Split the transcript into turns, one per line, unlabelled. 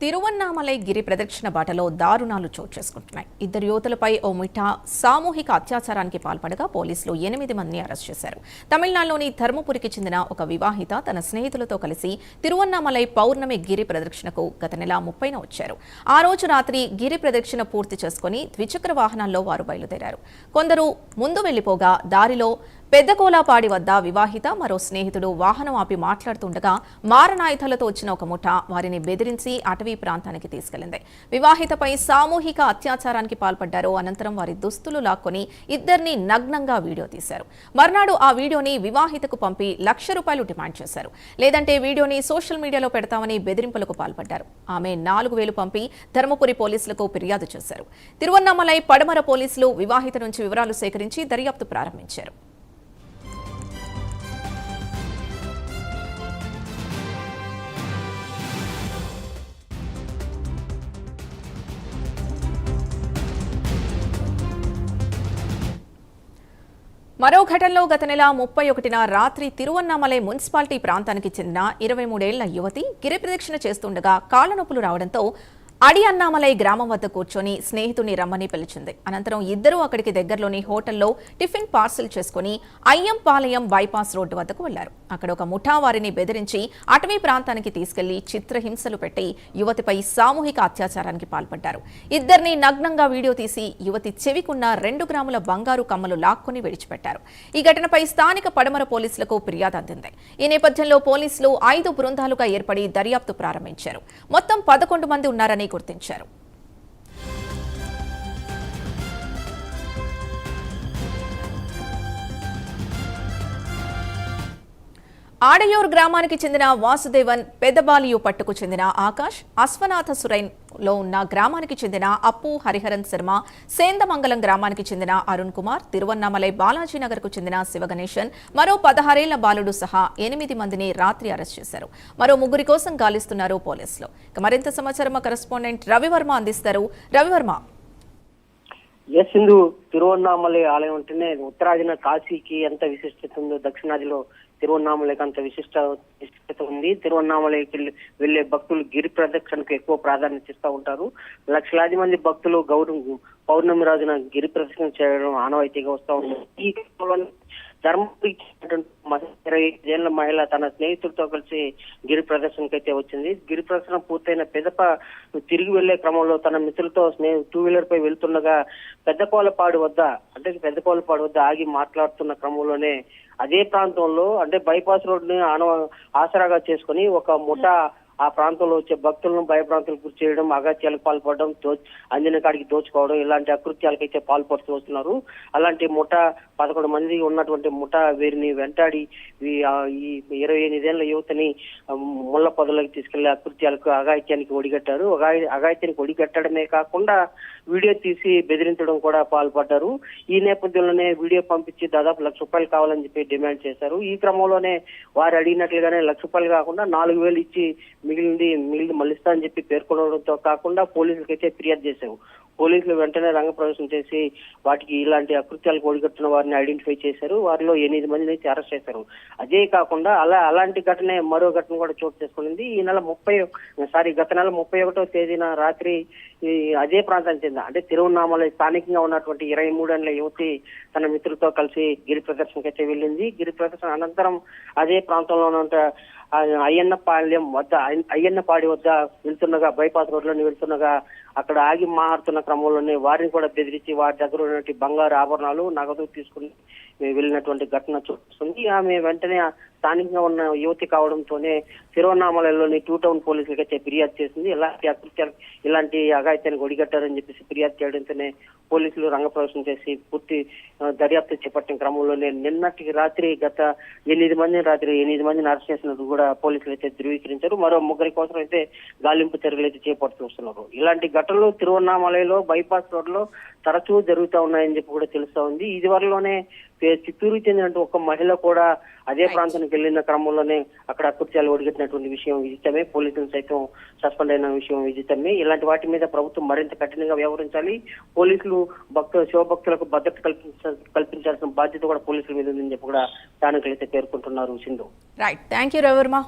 తిరువన్నామలై గిరి ప్రదక్షిణ బాటలో దారుణాలు చోటు చేసుకుంటున్నాయి. ఇద్దరు యువతులపై ఓ ముఠా సామూహిక అత్యాచారానికి పాల్పడగా పోలీసులు 8 మందిని అరెస్ట్ చేశారు. తమిళనాడులోని ధర్మపురికి చెందిన ఒక వివాహిత తన స్నేహితులతో కలిసి తిరువన్నామలై పౌర్ణమి గిరి ప్రదక్షిణకు గత నెల 30న వచ్చారు. ఆ రోజు రాత్రి గిరి ప్రదక్షిణ పూర్తి చేసుకుని ద్విచక్ర వాహనాల్లో వారు బయలుదేరారు. కొందరు ముందు వెళ్లిపోగా దారిలో పెద్దకోలాపాడి వద్ద వివాహిత మరో స్నేహితుడు వాహనం ఆపి మాట్లాడుతుండగా మారణాయుధాలతో వచ్చిన ఒక ముఠా వారిని బెదిరించి అటవీ ప్రాంతానికి తీసుకెళ్లింది. వివాహితపై సామూహిక అత్యాచారానికి పాల్పడ్డారు. అనంతరం వారి దుస్తులు లాక్కొని ఇద్దరిని నగ్నంగా వీడియో తీశారు. మర్నాడు ఆ వీడియోని వివాహితకు పంపి ₹1,00,000 డిమాండ్ చేశారు. లేదంటే వీడియోని సోషల్ మీడియాలో పెడతామని బెదిరింపులకు పాల్పడ్డారు. ఆమె 4,000 పంపి ధర్మపురి పోలీసులకు ఫిర్యాదు చేశారు. తిరువన్నామలై పడమర పోలీసులు వివాహిత నుంచి వివరాలు సేకరించి దర్యాప్తు ప్రారంభించారు. మరో ఘటనలో గత నెల 31న రాత్రి తిరువన్నామలై మున్సిపాలిటీ ప్రాంతానికి చెందిన 23 ఏళ్ల యువతి గిరి ప్రదక్షిణ చేస్తుండగా కాళ్ల నొప్పులు రావడంతో అడి అన్నామలై గ్రామం వద్ద కూర్చొని స్నేహితుని రమ్మని పిలిచింది. అనంతరం ఇద్దరూ అక్కడికి దగ్గరలోని హోటల్లో టిఫిన్ పార్సిల్ చేసుకుని అయ్యంపాలయం బైపాస్ రోడ్డు వద్దకు వెళ్లారు. అక్కడ ఒక ముఠా వారిని బెదిరించి అటవీ ప్రాంతానికి తీసుకెళ్లి చిత్రహింసలు పెట్టి యువతిపై సామూహిక అత్యాచారానికి పాల్పడ్డారు. ఇద్దరిని నగ్నంగా వీడియో తీసి యువతి చెవికున్న 2 గ్రాముల బంగారు కమ్మలు లాక్కొని విడిచిపెట్టారు. ఈ ఘటనపై స్థానిక పడమర పోలీసులకు ఫిర్యాదు అందింది. ఈ నేపథ్యంలో పోలీసులు 5 బృందాలుగా ఏర్పడి దర్యాప్తు ప్రారంభించారు. మొత్తం 11 మంది ఉన్నారని గుర్తించారు. ఆడయూర్ గ్రామానికి చెందిన వాసుదేవన్, పెదబాలియు పట్టుకు చెందిన ఆకాష్, అశ్వనాథ సురైన్ లో ఉన్న గ్రామానికి చెందిన అప్పు హరిహరన్ శర్మ, సేందమంగళం గ్రామానికి చెందిన అరుణ్ కుమార్, తిరువన్నామలై బాలాజీనగర్ కు చెందిన శివగణేశన్, మరో 16 ఏళ్ల బాలుడు సహా 8 మందిని రాత్రి అరెస్ట్ చేశారు. మరో 3 కోసం గాలిస్తున్నారు పోలీసులు. మరింత సమాచారం కరెస్పాండెంట్ రవివర్మ అందిస్తారు. రవివర్మ.
సింధు, తిరువన్నామలై ఆలయం అంటేనే ఉత్తరాదిన కాశీకి ఎంత విశిష్టత ఉందో దక్షిణాదిలో తిరువన్నామలైకి అంత విశిష్టత ఉంది. తిరువన్నామలైకి వెళ్లే భక్తులు గిరి ప్రదక్షిణకు ఎక్కువ ప్రాధాన్యత ఇస్తూ ఉంటారు. లక్షలాది మంది భక్తులు పౌర్ణమి రోజున గిరి ప్రదక్షిణ చేయడం ఆనవాయితీగా వస్తూ ఉంది. ఈ క్రమంలో ధర్మపురికి 25 ఏళ్ల మహిళ తన స్నేహితులతో కలిసి గిరి ప్రదర్శనకు అయితే వచ్చింది. గిరి ప్రదర్శన పూర్తయిన పెదప తిరిగి వెళ్లే క్రమంలో తన మిత్రులతో 2 వీలర్ పై వెళ్తుండగా పెద్దకోలపాడు వద్ద ఆగి మాట్లాడుతున్న క్రమంలోనే అదే ప్రాంతంలో అంటే బైపాస్ రోడ్ ని ఆసరాగా చేసుకుని ఒక ముఠా ఆ ప్రాంతంలో వచ్చే భక్తులను భయభ్రాంతులకు గురి చేయడం, అగత్యాలకు పాల్పడడం, అందిన కాడికి దోచుకోవడం ఇలాంటి అకృత్యాలకైతే పాల్పడుతూ వస్తున్నారు. అలాంటి ముఠా 11 మంది ఉన్నటువంటి ముఠా వీరిని వెంటాడి ఈ 28 ఏళ్ల యువతిని ముళ్ళ పొదలకు తీసుకెళ్లి అకృత్యాలకు అఘాయిత్యానికి ఒడిగట్టారు. అఘాయిత్యానికి ఒడిగట్టడమే కాకుండా వీడియో తీసి బెదిరించడం కూడా పాల్పడ్డారు. ఈ నేపథ్యంలోనే వీడియో పంపించి దాదాపు ₹1,00,000 కావాలని చెప్పి డిమాండ్ చేశారు. ఈ క్రమంలోనే వారు అడిగినట్లుగానే ₹1,00,000 కాకుండా 4,000 ఇచ్చి మిగిలింది మళ్ళిస్తా అని చెప్పి పేర్కొనడంతో కాకుండా పోలీసులకైతే ఫిర్యాదు చేశారు. పోలీసులు వెంటనే రంగప్రవేశం చేసి వాటికి ఇలాంటి అకృత్యాలకు ఒడిగట్టిన వారిని ఐడెంటిఫై చేశారు. వారిలో 8 మందిని అయితే అరెస్ట్ చేశారు. అదే కాకుండా అలాంటి మరో ఘటన కూడా చోటు చేసుకునింది. గత నెల 31వ తేదీన రాత్రి అదే ప్రాంతానికి చెందిన అంటే తిరువన్నామలై స్థానికంగా ఉన్నటువంటి 23 ఏళ్ల యువతి తన మిత్రులతో కలిసి గిరి ప్రదర్శనకి అయితే వెళ్ళింది. గిరి ప్రదర్శన అనంతరం అదే ప్రాంతంలో ఉన్న అయ్యన్నపాడి వద్ద వెళ్తుండగా బైపాస్ రోడ్ లోని వెళ్తుండగా అక్కడ ఆగి మాట్లాడుతున్న క్రమంలోనే వారిని కూడా బెదిరించి వారి దగ్గర ఉన్నటువంటి బంగారు ఆభరణాలు, నగదు తీసుకుని వెళ్ళినటువంటి ఘటన చూస్తుంది. ఆమె వెంటనే స్థానికంగా ఉన్న యువతి కావడంతోనే తిరువన్నామలైలోని 2 టౌన్ పోలీసులకి అయితే ఫిర్యాదు చేసింది. ఇలాంటి అఘాయిత్యానికి ఒడిగట్టారని చెప్పేసి ఫిర్యాదు చేయడంతోనే పోలీసులు రంగప్రవేశం చేసి పూర్తి దర్యాప్తు చేపట్టిన క్రమంలోనే నిన్నటికి రాత్రి 8 మందిని అరెస్ట్ చేసినట్టు కూడా పోలీసులు అయితే ధృవీకరించారు. మరో 3 కోసం అయితే గాలింపు చర్యలు అయితే చేపడుతున్నారు. ఇలాంటి ఘటనలు తిరువన్నామలైలో బైపాస్ రోడ్ లో తరచూ జరుగుతూ ఉన్నాయని చెప్పి కూడా తెలుస్తా ఉంది. ఇదివరలోనే చిత్తూరుకు చెందినట్టు ఒక మహిళ కూడా అదే ప్రాంతానికి వెళ్లిన క్రమంలోనే అక్కడ అకృత్యాలు ఒడిగట్టినటువంటి విషయం విదితమే. పోలీసులు సైతం సస్పెండ్ అయిన విషయం విదితమే. ఇలాంటి వాటి మీద ప్రభుత్వం మరింత కఠినంగా వ్యవహరించాలి. పోలీసులు శివభక్తులకు భద్రత కల్పించాల్సిన బాధ్యత కూడా పోలీసుల మీద ఉందని చెప్పి కూడా స్థానికులు అయితే పేర్కొంటున్నారు. Sindhu.
Right, thank you Ravi Varma.